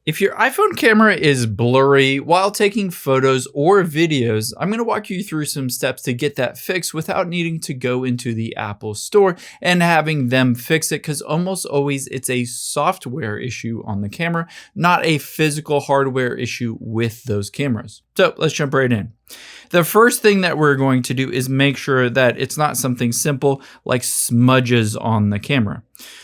If your iPhone camera is blurry while taking photos or videos, I'm going to walk you through some steps to get that fixed without needing to go into the Apple store and having them fix it, because almost always it's a software issue on the camera, not a physical hardware issue with those cameras. So let's jump right in. The first thing that we're going to do is make sure that it's not something simple like smudges on the camera.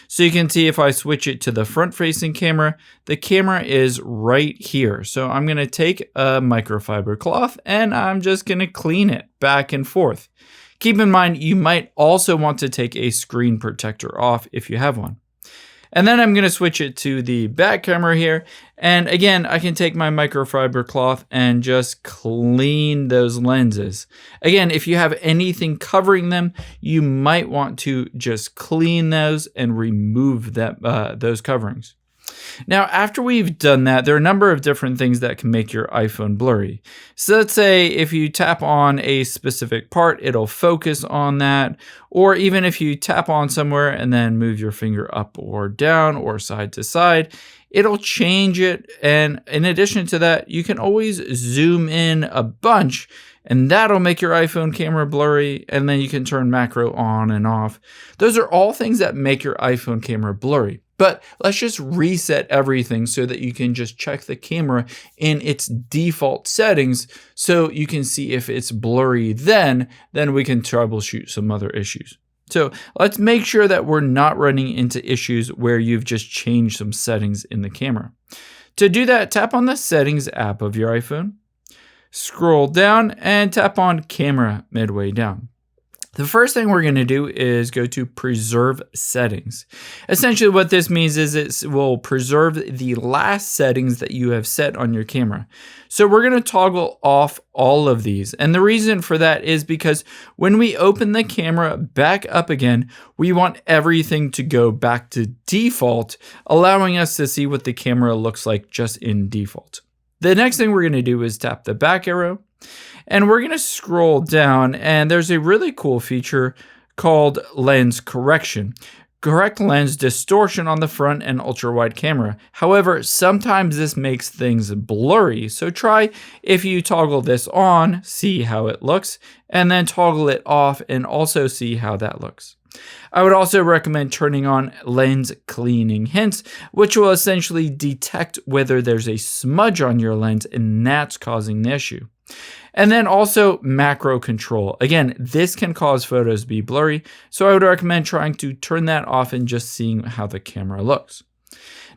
So you can see if I switch it to the front-facing camera, the camera is right here. So I'm going to take a microfiber cloth and I'm just going to clean it back and forth. Keep in mind, you might also want to take a screen protector off if you have one. And then I'm going to switch it to the back camera here. And again, I can take my microfiber cloth and just clean those lenses. Again, if you have anything covering them, you might want to just clean those and remove those coverings. Now, after we've done that, there are a number of different things that can make your iPhone blurry. So let's say if you tap on a specific part, it'll focus on that. Or even if you tap on somewhere and then move your finger up or down or side to side, it'll change it. And in addition to that, you can always zoom in a bunch, and that'll make your iPhone camera blurry, and then you can turn macro on and off. Those are all things that make your iPhone camera blurry. But let's just reset everything so that you can just check the camera in its default settings so you can see if it's blurry. Then we can troubleshoot some other issues. So let's make sure that we're not running into issues where you've just changed some settings in the camera. To do that, tap on the Settings app of your iPhone, scroll down and tap on Camera midway down. The first thing we're going to do is go to Preserve Settings. Essentially what this means is it will preserve the last settings that you have set on your camera. So we're going to toggle off all of these. And the reason for that is because when we open the camera back up again, we want everything to go back to default, allowing us to see what the camera looks like just in default. The next thing we're going to do is tap the back arrow. And we're going to scroll down, and there's a really cool feature called lens correction. Correct lens distortion on the front and ultra wide camera. However, sometimes this makes things blurry. So try if you toggle this on, see how it looks, and then toggle it off and also see how that looks. I would also recommend turning on lens cleaning hints, which will essentially detect whether there's a smudge on your lens and that's causing the issue. And then also macro control. Again, this can cause photos to be blurry, so I would recommend trying to turn that off and just seeing how the camera looks.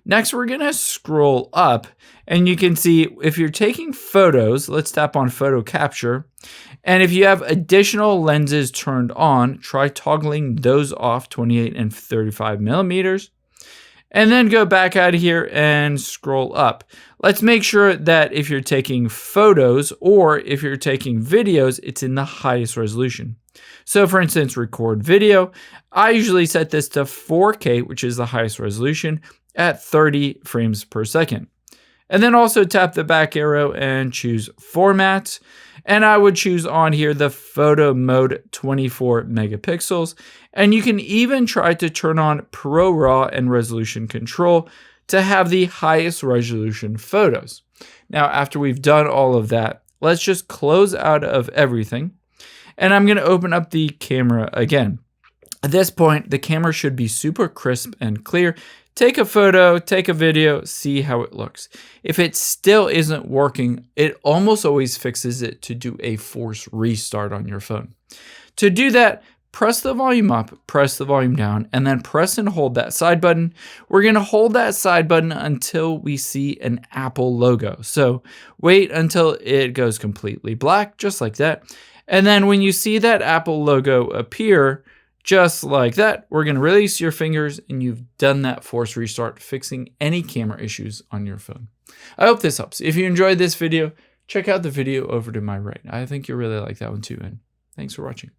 Next, we're going to scroll up, and you can see if you're taking photos, let's tap on photo capture. And if you have additional lenses turned on, try toggling those off, 28 and 35 millimeters. And then go back out of here and scroll up. Let's make sure that if you're taking photos or if you're taking videos, it's in the highest resolution. So for instance, record video. I usually set this to 4K, which is the highest resolution, at 30 frames per second. And then also tap the back arrow and choose Format. And I would choose on here the photo mode 24 megapixels. And you can even try to turn on Pro RAW and resolution control to have the highest resolution photos. Now, after we've done all of that, let's just close out of everything. And I'm going to open up the camera again. At this point, the camera should be super crisp and clear. Take a photo, take a video, see how it looks. If it still isn't working, it almost always fixes it to do a force restart on your phone. To do that, press the volume up, press the volume down, and then press and hold that side button. We're going to hold that side button until we see an Apple logo. So wait until it goes completely black, just like that. And then when you see that Apple logo appear, just like that, we're going to release your fingers and you've done that force restart, fixing any camera issues on your phone. I hope this helps. If you enjoyed this video, check out the video over to my right. I think you'll really like that one too. And thanks for watching.